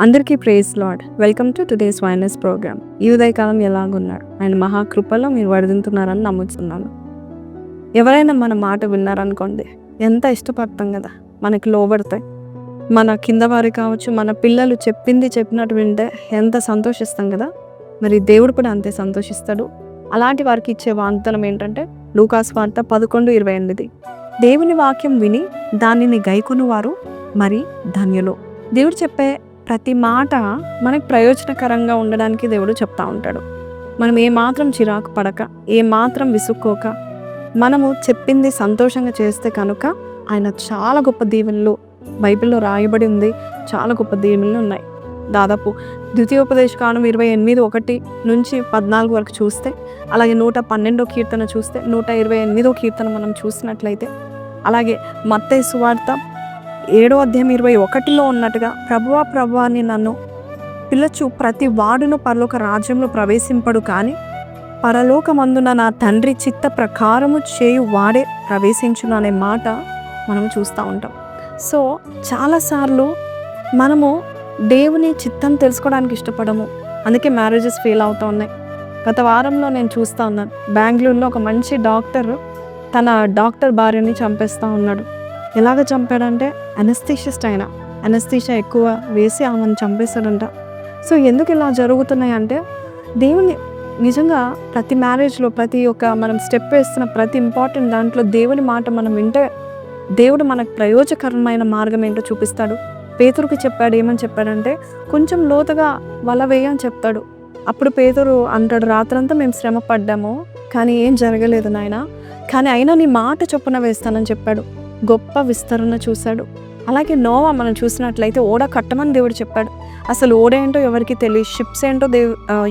అందరికీ praise Lord. Welcome to today's వైనస్ programme. ఈ ఉదయకాలం ఎలాగున్నారు? ఆయన మహాకృపలో మీరు వరదింతున్నారని నమ్ముతున్నాను. ఎవరైనా మన మాట విన్నారనుకోండి, ఎంత ఇష్టపడతాం కదా, మనకి లోబడతాయి. మన కింద వారి కావచ్చు, మన పిల్లలు చెప్పినట్టు వింటే ఎంత సంతోషిస్తాం కదా. మరి దేవుడు కూడా అంతే సంతోషిస్తాడు. అలాంటి వారికి ఇచ్చే వాగ్దానం ఏంటంటే లూకాసు వార్త 11:28. దేవుని వాక్యం విని దానిని గైకొనువారు మరి ధన్యులు. దేవుడు చెప్పే ప్రతి మాట మనకు ప్రయోజనకరంగా ఉండడానికి దేవుడు చెప్తా ఉంటాడు. మనం ఏమాత్రం చిరాకు పడక, ఏమాత్రం విసుక్కోక, మనము చెప్పింది సంతోషంగా చేస్తే కనుక ఆయన చాలా గొప్ప దీవెనలు బైబిల్లో రాయబడి ఉంది. చాలా గొప్ప దీవెనలు ఉన్నాయి. దాదాపు ద్వితీయోపదేశకాండం 28:1 నుంచి 14 వరకు చూస్తే, అలాగే 112వ కీర్తన చూస్తే, 128వ కీర్తన మనం చూసినట్లయితే, అలాగే మత్తయి సువార్త 7వ అధ్యాయం 21లో ఉన్నట్టుగా ప్రభువా ప్రభువా అని నన్ను పిలచు ప్రతి వాడును పరలోక రాజ్యంలో ప్రవేశింపడు, కానీ పరలోకమందున నా తండ్రి చిత్త ప్రకారము చేయు వాడే ప్రవేశించును అనే మాట మనము చూస్తూ ఉంటాం. సో చాలాసార్లు మనము దేవుని చిత్తం తెలుసుకోవడానికి ఇష్టపడము. అందుకే మ్యారేజెస్ ఫెయిల్ అవుతూ ఉన్నాయి. గత వారంలో నేను చూస్తూ ఉన్నాను, బెంగళూరులో ఒక మంచి డాక్టర్ తన డాక్టర్ భార్యని చంపేస్తూ ఉన్నాడు. ఎలాగ చంపాడంటే అనస్థీషిస్ట్, అయినా అనస్థీషియా ఎక్కువ వేసి ఆమెను చంపేశాడంట. సో ఎందుకు ఇలా జరుగుతున్నాయి అంటే, దేవుని నిజంగా ప్రతి మ్యారేజ్లో, ప్రతి ఒక్క మనం స్టెప్ వేస్తున్న ప్రతి ఇంపార్టెంట్ దాంట్లో దేవుని మాట మనం వింటే దేవుడు మనకు ప్రయోజకరమైన మార్గం ఏంటో చూపిస్తాడు. పేతురుకి చెప్పాడు. ఏమని చెప్పాడంటే, కొంచెం లోతుగా వల వేయని చెప్తాడు. అప్పుడు పేతురు అంటాడు, రాత్రంతా మేము శ్రమ పడ్డాము కానీ ఏం జరగలేదు నాయన, కానీ అయినా నీ మాట చొప్పున వేస్తానని చెప్పాడు. గొప్ప విస్తరణ చూశాడు. అలాగే నోవా మనం చూసినట్లయితే ఓడ కట్టమని దేవుడు చెప్పాడు. అసలు ఓడ ఏంటో ఎవరికి తెలియదు, షిప్స్ ఏంటో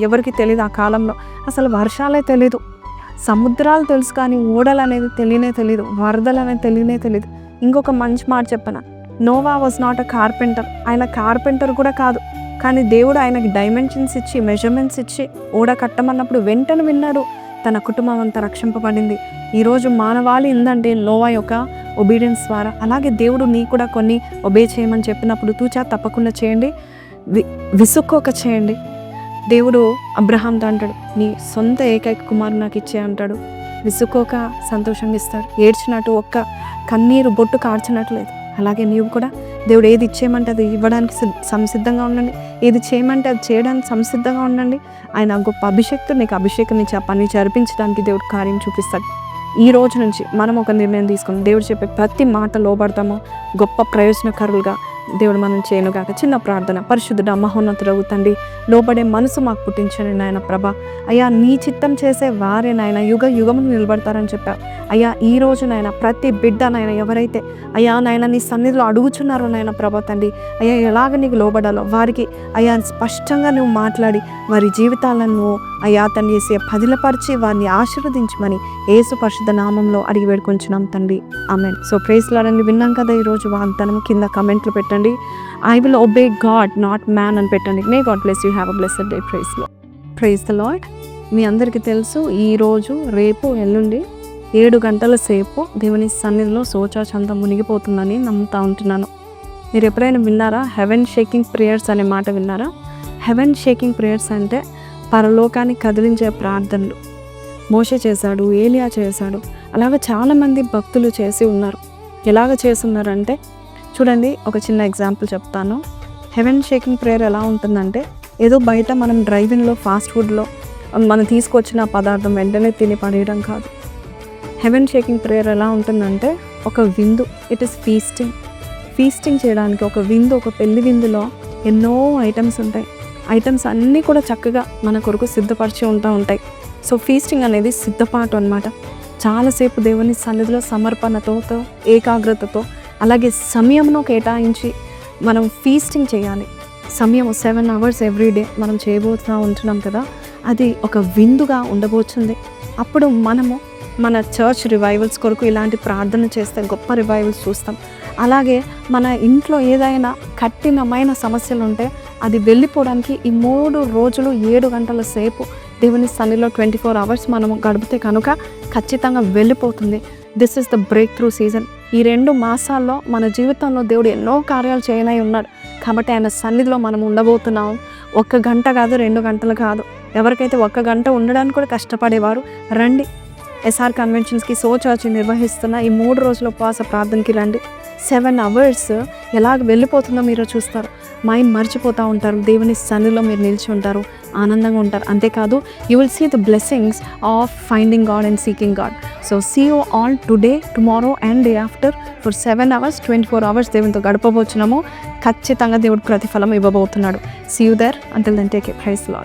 ఎవరికి తెలియదు. ఆ కాలంలో అసలు వర్షాలే తెలీదు, సముద్రాలు తెలుసు కానీ ఓడలు అనేది తెలియదు, వరదలు అనేది తెలియదు. ఇంకొక మంచి మాట చెప్పనా, Noah was not a carpenter. ఆయన కార్పెంటర్ కూడా కాదు, కానీ దేవుడు ఆయనకి డైమెన్షన్స్ ఇచ్చి, మెజర్మెంట్స్ ఇచ్చి ఓడ కట్టమన్నప్పుడు వెంటనే విన్నాడు. తన కుటుంబం అంతా రక్షింపబడింది. ఈరోజు మానవాళి ఉందంటే నోవా యొక్క ఒబీడియన్స్ ద్వారా. అలాగే దేవుడు నీ కూడా కొన్ని ఒబే చేయమని చెప్పినప్పుడు తూచా తప్పకుండా చేయండి, విసుక్కోక చేయండి. దేవుడు అబ్రహాంతో అంటాడు, నీ సొంత ఏకైక కుమారుడు నాకు ఇచ్చే అంటాడు. విసుక్కోక సంతోషంగా ఇస్తాడు. ఏడ్చినట్టు ఒక్క కన్నీరు బొట్టు కార్చినట్లేదు. అలాగే నీవు కూడా దేవుడు ఏది ఇచ్చేయమంటే అది ఇవ్వడానికి సంసిద్ధంగా ఉండండి, ఏది చేయమంటే అది చేయడానికి సంసిద్ధంగా ఉండండి. ఆయన గొప్ప అభిషేక్తుడు నీకు అభిషేకం ఇచ్చి ఆ పని జరిపించడానికి దేవుడు కార్యం చూపిస్తాడు. ఈ రోజు నుంచి మనం ఒక నిర్ణయం తీసుకుని దేవుడు చెప్పే ప్రతి మాట లోబడతామో గొప్ప ప్రయోజనకరులుగా దేవుడు మనం చేయనుగాక. చిన్న ప్రార్థన. పరిశుద్ధుడా మహోన్నతుడవు తండ్రి, లోబడే మనసు మాకు పుట్టించండి నాయన ప్రభా. అయ్యా నీ చిత్తం చేసే వారే నాయన యుగ యుగమును నిలబడతారని చెప్పావు. అయ్యా ఈ రోజు నాయన ప్రతి బిడ్డ నాయన ఎవరైతే అయ్యా నాయన నీ సన్నిధిలో అడుగుచున్నారో నాయన ప్రభా తండ్రి, అయ్యా ఎలాగ నీకు లోబడాలో వారికి అయ్యా స్పష్టంగా నువ్వు మాట్లాడి వారి జీవితాలను అయ్యా తండ్రి చేసి పదిలపరిచి వారిని ఆశీర్వదించమని యేసు పరిశుద్ధ నామంలో అడిగి వేడుకొంచున్నాం తండ్రి, ఆమేన్. సో ప్రైజ్ లార్డ్ అని విన్నాం కదా. ఈరోజు వాగ్దానం కింద కమెంట్లు పెట్టండి. I will obey God not man అని పెట్టండి. May God bless you. Have a blessed day. Praise the Lord. మీ అందరికీ తెలుసు, ఈరోజు రేపు ఎల్లుండి 7 గంటల సేపు దేవుని సన్నిధిలో సోచాచంతా మునిగిపోతుందని నమ్ముతా ఉంటున్నాను. మీరు ఎప్పుడైనా విన్నారా హెవెన్ షేకింగ్ ప్రేయర్స్ అనే మాట విన్నారా? హెవెన్ షేకింగ్ ప్రేయర్స్ అంటే పరలోకాన్ని కదిలించే ప్రార్థనలు. మోషే చేశాడు, ఏలియా చేశాడు, అలాగే చాలామంది భక్తులు చేసి ఉన్నారు. ఎలాగ చేస్తున్నారంటే చూడండి, ఒక చిన్న ఎగ్జాంపుల్ చెప్తాను. హెవెన్ షేకింగ్ ప్రేయర్ ఎలా ఉంటుందంటే, ఏదో బయట మనం డ్రైవింగ్లో ఫాస్ట్ ఫుడ్లో మనం తీసుకొచ్చిన పదార్థం వెంటనే తిని పడేయడం కాదు. హెవెన్ షేకింగ్ ప్రేయర్ ఎలా ఉంటుందంటే ఒక విందు. ఇట్ ఈస్ ఫీస్టింగ్ చేయడానికి ఒక విందు. ఒక పెళ్లి విందులో ఎన్నో ఐటమ్స్ ఉంటాయి. ఐటమ్స్ అన్నీ కూడా చక్కగా మన కొరకు సిద్ధపరిచి ఉంటాయి. సో ఫీస్టింగ్ అనేది సిద్ధపాటు అన్నమాట. చాలాసేపు దేవుని సన్నిధిలో సమర్పణతో, ఏకాగ్రతతో, అలాగే సమయంను కేటాయించి మనం ఫీస్టింగ్ చేయాలి. సమయం 7 hours ఎవ్రీడే మనం చేయబోతూ ఉంటున్నాం కదా. అది ఒక విందుగా ఉండబోతుంది. అప్పుడు మనము మన చర్చ్ రివైవల్స్ కొరకు ఇలాంటి ప్రార్థన చేస్తే గొప్ప రివైవల్స్ చూస్తాం. అలాగే మన ఇంట్లో ఏదైనా కఠినమైన సమస్యలు ఉంటే అది వెళ్ళిపోవడానికి ఈ 3 రోజులు 7 గంటల సేపు దేవుని సన్నిధిలో 24 hours మనము గడిపితే కనుక ఖచ్చితంగా వెళ్ళిపోతుంది. This is the break through season. ఈ 2 మాసాల్లో మన జీవితంలో దేవుడు ఎన్నో కార్యాలు చేయనై ఉన్నాడు. కాబట్టి ఆయన సన్నిధిలో మనం ఉండబోతున్నాం. 1 గంట కాదు, 2 గంటలు కాదు. ఎవరికైతే 1 గంట ఉండడానికి కూడా కష్టపడేవారు రండి. ఎస్ఆర్ కన్వెన్షన్స్కి సో చర్చ్ నిర్వహిస్తున్న ఈ 3 రోజుల ఉపవాస ప్రార్థనకి రండి. 7 hours ఎలాగ వెళ్ళిపోతుందో మీరు చూస్తారు. మైండ్ మర్చిపోతూ ఉంటారు. దేవుని సన్నిధిలో మీరు నిలిచి ఉంటారు, ఆనందంగా ఉంటారు. అంతేకాదు you will see the blessings of finding God and seeking God. So see you all today, tomorrow and day after for 7 hours, 24 hours దేవునితో గడపబోచున్నాము. ఖచ్చితంగా దేవుడు ప్రతిఫలం ఇవ్వబోతున్నాడు. See you there. Until then take care. Praise the lord.